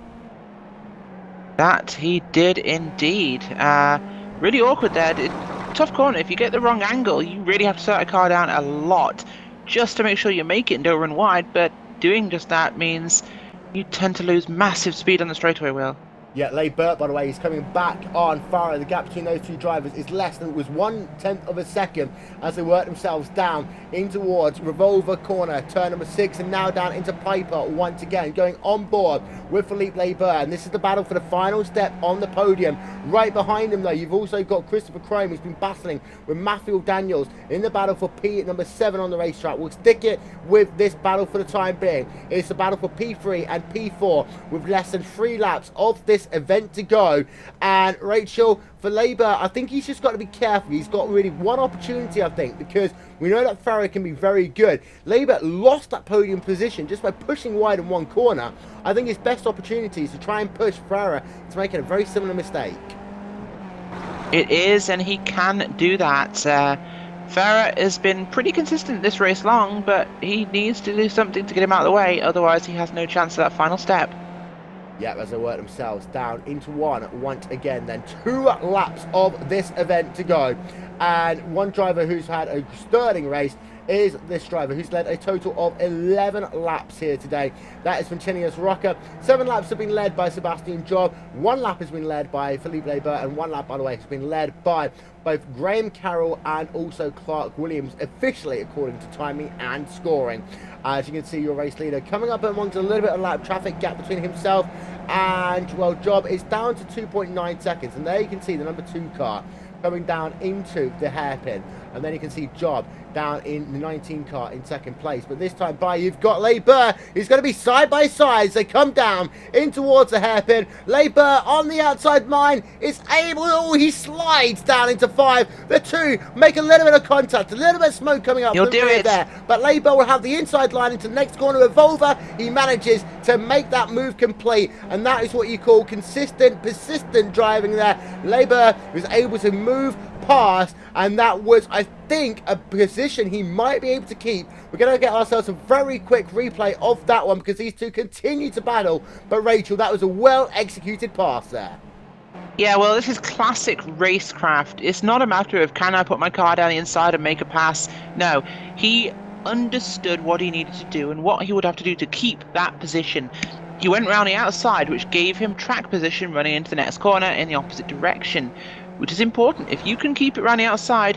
That he did indeed. Really awkward there. Tough corner. If you get the wrong angle, you really have to slow the car down a lot just to make sure you make it and don't run wide, but doing just that means you tend to lose massive speed on the straightaway, Will. Yeah, Leigh Burt, by the way, he's coming back on Farah. The gap between those two drivers is less than, it was 1/10 of a second as they work themselves down in towards Revolver Corner, turn number 6, and now down into Piper once again, going on board with Philippe Leigh Burt. And this is the battle for the final step on the podium. Right behind him, though, you've also got Christopher Kroom, who's been battling with Matthew Daniels in the battle for P number 7 on the racetrack. We'll stick it with this battle for the time being. It's the battle for P3 and P4 with less than 3 laps of this event to go. And Rachel, for Leigh Burt, I think he's just got to be careful. He's got really one opportunity, I think, because we know that Farah can be very good. Leigh Burt lost that podium position just by pushing wide in one corner. I think his best opportunity is to try and push Farah to making a very similar mistake. It is, and he can do that. Farah has been pretty consistent this race long, but he needs to do something to get him out of the way, otherwise he has no chance of that final step. Yeah, as they work themselves down into one once again, then 2 laps of this event to go. And one driver who's had a sterling race is this driver, who's led a total of 11 laps here today. That is Vincentius Rocca. 7 laps have been led by Sebastian Job. 1 lap has been led by Philippe Leigh Burt, and 1 lap, by the way, has been led by both Graham Carroll and also Clark Williams, officially according to timing and scoring. As you can see, your race leader coming up amongst a little bit of lap traffic gap between himself and, well, Job is down to 2.9 seconds. And there you can see the number 2 car coming down into the hairpin and then you can see Job down in the 19 car in second place. But this time by, you've got Leiber, who's going to be side by side as they come down in towards the hairpin. Leiber on the outside line is able, oh, he slides down into 5. The two make a little bit of contact, a little bit of smoke coming up. He'll do it there, but Leiber will have the inside line into the next corner of Volva. He manages to make that move complete, and that is what you call consistent, persistent driving there. Leiber was able to move past, and that was, I think, a position he might be able to keep. We're going to get ourselves a very quick replay of that one because these two continue to battle. But Rachel, that was a well executed pass there. Yeah, well, this is classic racecraft. It's not a matter of, can I put my car down the inside and make a pass? No, he understood what he needed to do and what he would have to do to keep that position. He went around the outside, which gave him track position running into the next corner in the opposite direction, which is important. If you can keep it around the outside,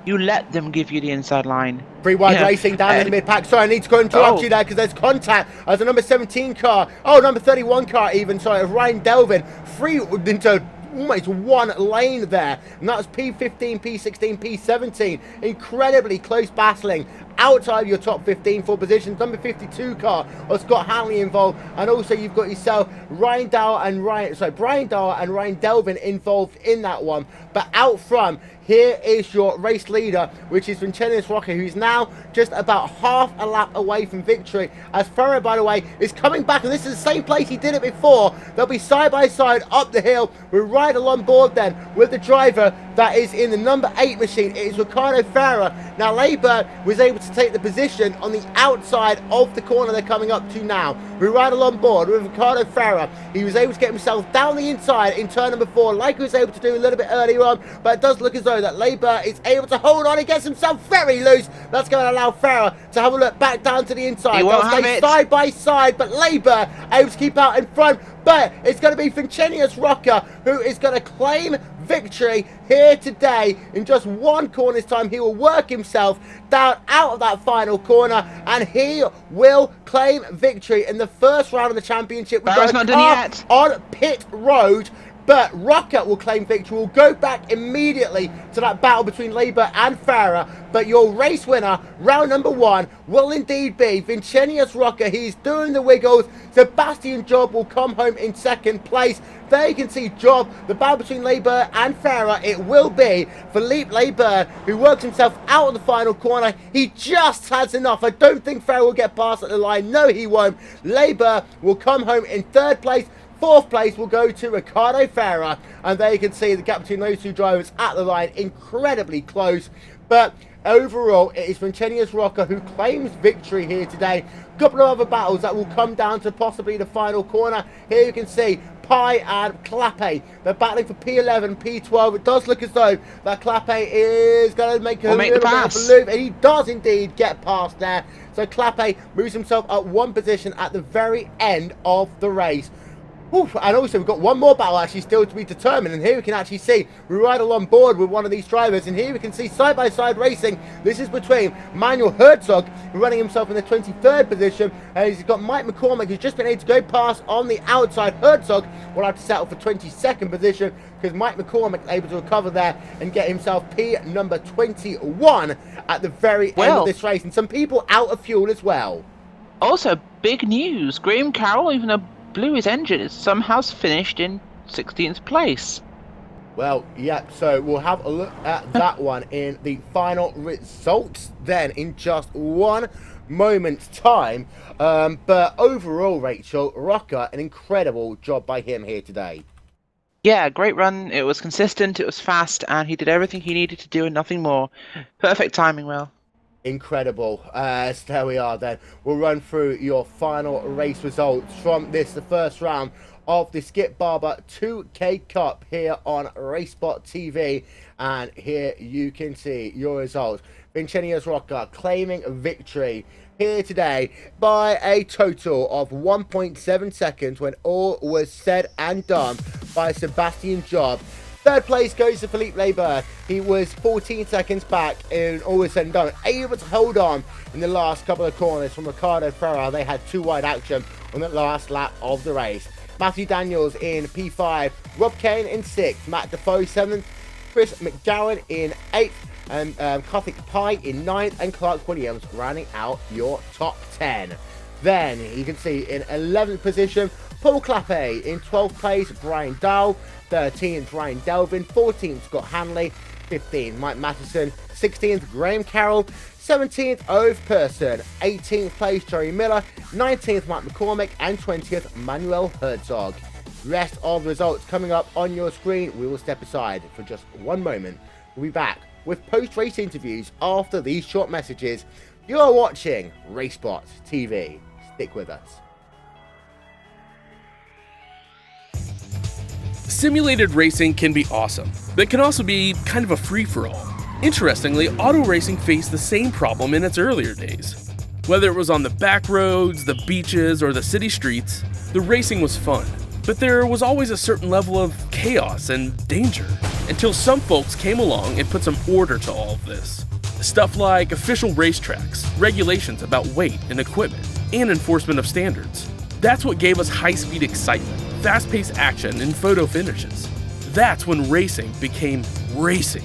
you let them give you the inside line. Free wide racing down in the mid-pack. Sorry, I need to go and interrupt you there because there's contact as a number 17 car, number 31 car even, sorry, of Ryan Delvin, free into almost one lane there, and that was P15, P16, P17. Incredibly close battling outside your top 15 for positions. Number 52 car of Scott Hanley involved, and also you've got yourself Brian Dower and Ryan Delvin involved in that one. But out front, here is your race leader, which is Vincenzo Rocca, who's now just about half a lap away from victory. As Ferrer, by the way, is coming back, and this is the same place he did it before. They'll be side by side up the hill. We're right along board then with the driver that is in the number 8 machine. It is Ricardo Ferrer. Now, Leiber was able to take the position on the outside of the corner they're coming up to now. We're right along board with Ricardo Ferrer. He was able to get himself down the inside in turn number 4, like he was able to do a little bit earlier on, but it does look as though that Leiber is able to hold on. He gets himself very loose. That's going to allow Ferrer to have a look back down to the inside. He won't have stay it. Side by side, but Leiber able to keep out in front. But it's going to be Vincenzo Rocca who is going to claim victory here today. In just one corner's time, he will work himself down out of that final corner, and he will claim victory in the first round of the championship. We've got not done yet. On pit road. But Rocca will claim victory. We'll go back immediately to that battle between Leiber and Ferrer. But your race winner, round number 1, will indeed be Vincenzo Rocca. He's doing the wiggles. Sebastian Job will come home in second place. There you can see Job, the battle between Leiber and Ferrer. It will be Philippe Leiber, who works himself out of the final corner. He just has enough. I don't think Ferrer will get past at the line. No, he won't. Leiber will come home in third place. Fourth place will go to Ricardo Ferrer, and there you can see the gap between those two drivers at the line incredibly close. But overall, it is Vincenzo Rocca who claims victory here today. A couple of other battles that will come down to possibly the final corner. Here you can see Pi and Clappe. They're battling for P11 and P12. It does look as though that Clappe is going to make a little bit of a loop, and he does indeed get past there. So Clappe moves himself up one position at the very end of the race. And also we've got one more battle actually still to be determined, and here we can actually see we're right along board with one of these drivers, and here we can see side by side racing. This is between Manuel Herzog, running himself in the 23rd position, and he's got Mike McCormick, who's just been able to go past on the outside. Herzog will have to settle for 22nd position because Mike McCormick is able to recover there and get himself P number 21 at the very end of this race, and some people out of fuel as well. Also, big news, Graham Carroll, even though blew his engine, is somehow finished in 16th place. Well, yeah, so we'll have a look at that one in the final results then in just one moment's time. But overall, Rachel, Rocca, an incredible job by him here today. Yeah, great run. It was consistent, it was fast, and he did everything he needed to do and nothing more. Perfect timing, Will. Incredible. So there we are then. We'll run through your final race results from the first round of the Skip Barber 2K Cup here on RaceSpotTV. And here you can see your results. Vincenzo Rocca claiming victory here today by a total of 1.7 seconds when all was said and done by Sebastian Job. Third place goes to Philippe Leiber. He was 14 seconds back in all was said and done, able to hold on in the last couple of corners from Ricardo Ferrer. They had two wide action on the last lap of the race. Matthew Daniels in P5, Rob Kane in 6th, Matt Defoe 7th, Chris McGowan in 8th, and Karthik Pai in 9th, and Clark Williams rounding out your top 10. Then you can see in 11th position, Paul Clappe. In 12th place, Brian Dahl. 13th, Ryan Delvin. 14th, Scott Hanley. 15th, Mike Matheson. 16th, Graham Carroll. 17th, Ove Person. 18th place, Jerry Miller. 19th, Mike McCormick. And 20th, Manuel Herzog. Rest of the results coming up on your screen. We will step aside for just one moment. We'll be back with post-race interviews after these short messages. You are watching RaceSpot TV. Stick with us. Simulated racing can be awesome, but it can also be kind of a free-for-all. Interestingly, auto racing faced the same problem in its earlier days. Whether it was on the back roads, the beaches, or the city streets, the racing was fun. But there was always a certain level of chaos and danger, until some folks came along and put some order to all of this. Stuff like official racetracks, regulations about weight and equipment, and enforcement of standards. That's what gave us high-speed excitement, fast-paced action, and photo finishes. That's when racing became racing.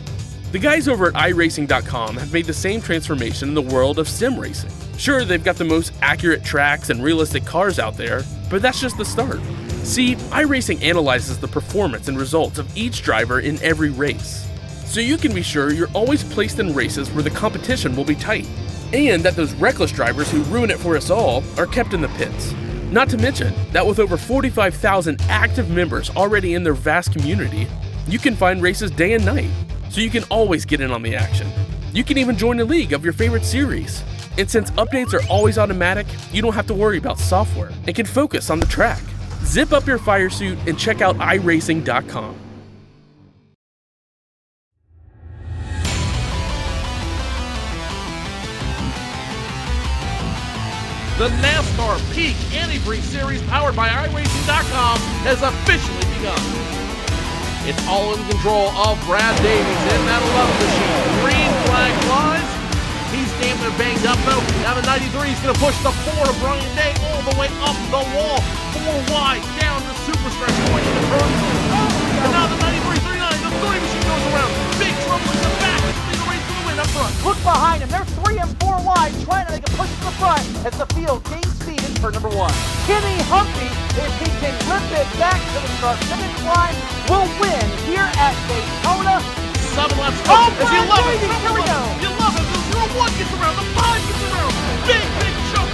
The guys over at iRacing.com have made the same transformation in the world of sim racing. Sure, they've got the most accurate tracks and realistic cars out there, but that's just the start. See, iRacing analyzes the performance and results of each driver in every race, so you can be sure you're always placed in races where the competition will be tight, and that those reckless drivers who ruin it for us all are kept in the pits. Not to mention that with over 45,000 active members already in their vast community, you can find races day and night, so you can always get in on the action. You can even join a league of your favorite series. And since updates are always automatic, you don't have to worry about software and can focus on the track. Zip up your fire suit and check out iRacing.com. The NASCAR Peak Antifreeze Series powered by iRacing.com has officially begun. It's all in control of Brad Davies in that 11 machine. Green flag flies. He's damn near banged up though. Now the 93 is going to push the 4 of Brian Day all the way up the wall. 4 wide down the super stretch point in the front. And now the 93-39, the 3 machine goes around. Big trouble in the back. Lead the race to the win up front. Look behind him. They're 3 and 4 wide, trying to make a push to the front as the field gains speed in turn number 1. Kenny Humphrey, if he can rip it back to the start finish line, will win here at Daytona. 7 laps to go. Oh, As you love it. here we go. You love it. The 1 gets around. The 5 gets around. Big choke.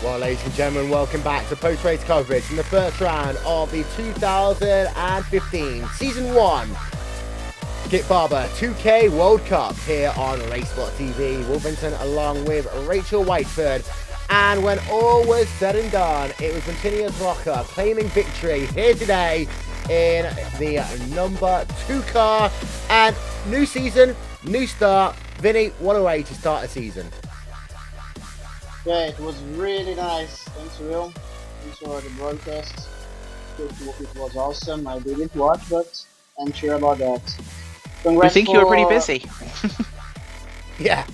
Well, ladies and gentlemen, welcome back to post-race coverage in the first round of the 2015 Season 1 Skip Barber 2K World Cup here on RaceSpot TV. Wolverton along with Rachel Whiteford. And when all was said and done, it was Martinius Rocker claiming victory here today in the number 2 car. And new season, new start. Vinny, what a way to start a season. Yeah, it was really nice. Thanks, Will. Thanks for the broadcast. It was awesome. I didn't watch, but I'm sure about that. We think you were pretty busy. Yeah.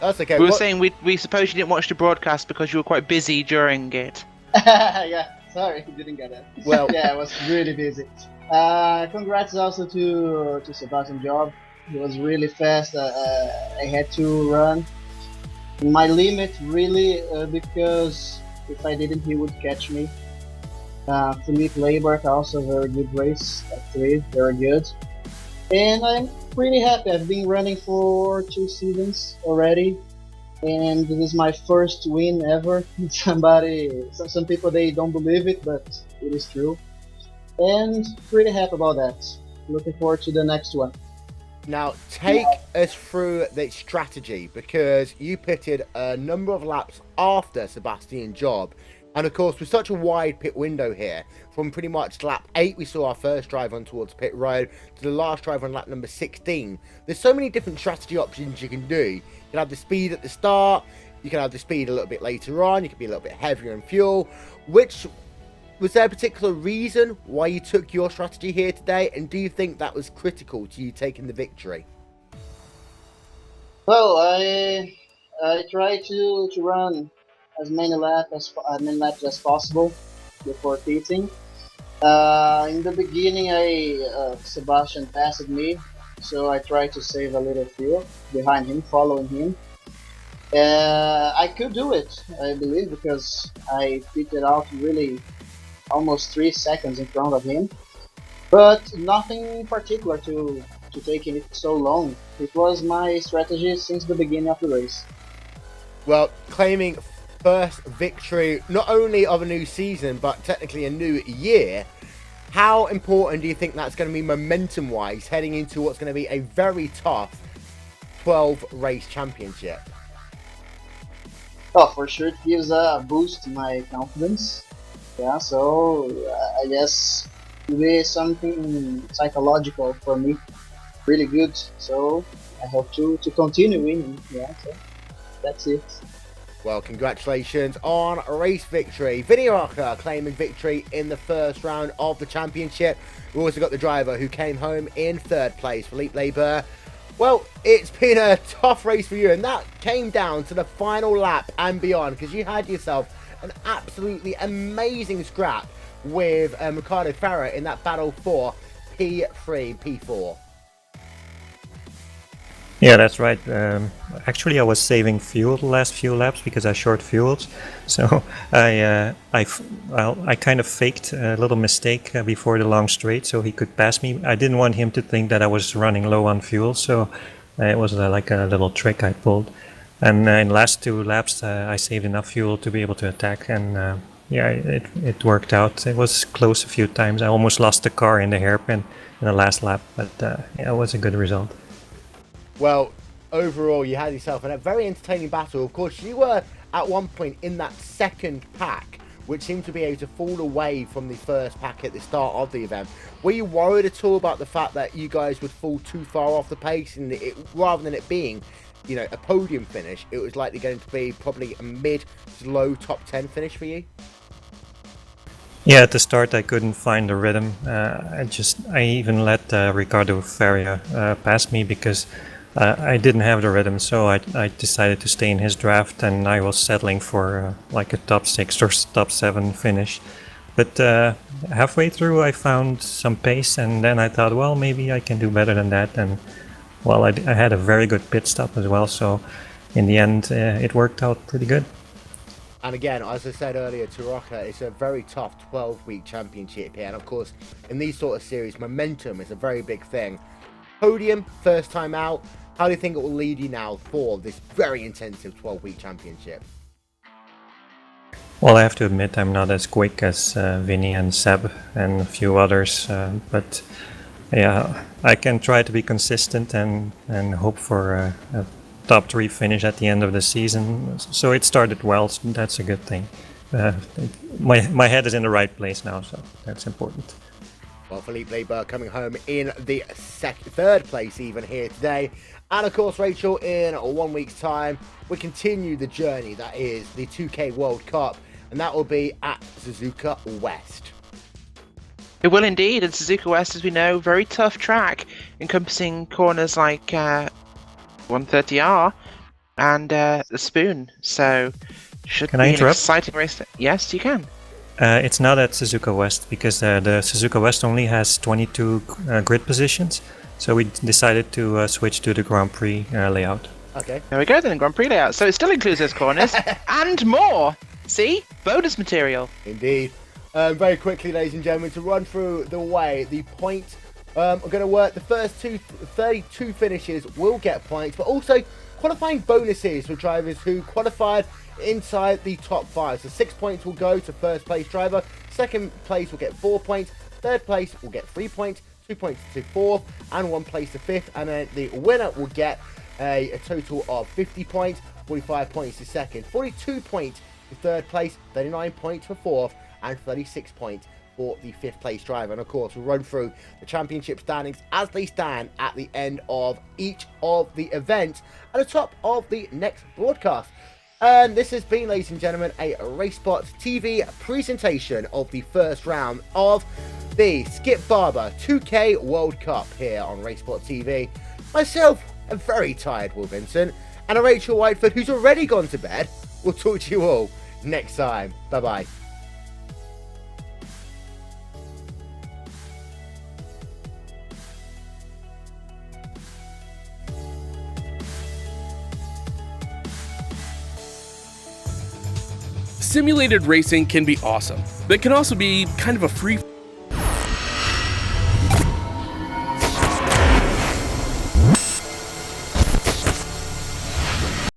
That's okay. We were saying we suppose you didn't watch the broadcast because you were quite busy during it. Yeah, sorry, didn't get it. Well, yeah, I was really busy. Congrats also to Sebastian Job. He was really fast. I had to run my limit really because if I didn't, he would catch me. Philippe Labert also very good race. Actually, very good. And I'm pretty happy. I've been running for 2 seasons already, and this is my first win ever. Some people they don't believe it, but it is true. And pretty happy about that. Looking forward to the next one. now take us through the strategy, because you pitted a number of laps after Sebastian Job. And of course, with such a wide pit window here, from pretty much lap 8, we saw our first drive on towards pit road, to the last drive on lap number 16. There's so many different strategy options you can do. You can have the speed at the start, you can have the speed a little bit later on, you can be a little bit heavier in fuel. Was there a particular reason why you took your strategy here today, and do you think that was critical to you taking the victory? Well, I try to run as many laps as possible before pitting. In the beginning, Sebastian passed me, so I tried to save a little fuel behind him, following him. I could do it, I believe, because I pitted out really almost 3 seconds in front of him. But nothing in particular to taking it so long. It was my strategy since the beginning of the race. Well, claiming first victory, not only of a new season, but technically a new year, how important do you think that's going to be momentum-wise, heading into what's going to be a very tough 12-race championship? Oh, for sure, it gives a boost to my confidence. Yeah, so I guess it will be something psychological for me. Really good. So I hope to continue winning. Yeah, so that's it. Well, congratulations on a race victory. Vinny Rocker claiming victory in the first round of the championship. We also got the driver who came home in 3rd place, Philippe Labert. Well, it's been a tough race for you, and that came down to the final lap and beyond, because you had yourself an absolutely amazing scrap with Ricardo Farah in that battle for P3 and P4. Yeah, that's right. Actually, I was saving fuel the last few laps because I short fueled. So I kind of faked a little mistake before the long straight, so he could pass me. I didn't want him to think that I was running low on fuel, so it was like a little trick I pulled. And in the last 2 laps, I saved enough fuel to be able to attack, and yeah, it worked out. It was close a few times. I almost lost the car in the hairpin in the last lap, but yeah, it was a good result. Well, overall, you had yourself a very entertaining battle. Of course, you were at one point in that 2nd pack, which seemed to be able to fall away from the 1st pack at the start of the event. Were you worried at all about the fact that you guys would fall too far off the pace, and rather than it being, you know, a podium finish, it was likely going to be probably a mid to low top 10 finish for you? Yeah, at the start I couldn't find the rhythm. I even let Ricardo Faria pass me because I didn't have the rhythm, so I decided to stay in his draft, and I was settling for like a top 6 or top 7 finish. But halfway through I found some pace, and then I thought, well, maybe I can do better than that. And well, I had a very good pit stop as well, so in the end it worked out pretty good. And again, as I said earlier to Rocker, it's a very tough 12-week championship here, and of course in these sort of series, momentum is a very big thing. Podium, first time out. How do you think it will lead you now for this very intensive 12-week championship? Well, I have to admit I'm not as quick as Vinny and Seb and a few others, but yeah, I can try to be consistent and hope for a top 3 finish at the end of the season. So it started well, so that's a good thing. My head is in the right place now, so that's important. Well, Philippe Labert coming home in the 3rd place even here today. And of course, Rachel, in 1 week's time, we continue the journey that is the 2K World Cup, and that will be at Suzuka West. It will indeed, and Suzuka West, as we know, very tough track, encompassing corners like 130R, and the Spoon. So should Can be I an interrupt? exciting race. Yes, you can. It's not at Suzuka West because the Suzuka West only has 22 grid positions, so we decided to switch to the Grand Prix layout. Okay. There we go then, Grand Prix layout. So it still includes those corners and more. See? Bonus material. Indeed. Very quickly, ladies and gentlemen, to run through the way the points are going to work. The first 32 finishes will get points, but also qualifying bonuses for drivers who qualified inside the top 5. So 6 points will go to first place driver, second place will get 4 points, third place will get 3 points, 2 points to fourth, and 1 place to fifth, and then the winner will get a total of 50 points, 45 points to second, 42 points to third place, 39 points for fourth, and 36 points for the fifth place driver. And of course, we'll run through the championship standings as they stand at the end of each of the events at the top of the next broadcast. And this has been, ladies and gentlemen, a RaceSpotTV presentation of the first round of the Skip Barber 2K World Cup here on RaceSpotTV. Myself, a very tired Will Vincent, and a Rachel Whiteford who's already gone to bed. We'll talk to you all next time. Bye-bye. Simulated racing can be awesome, but it can also be kind of a free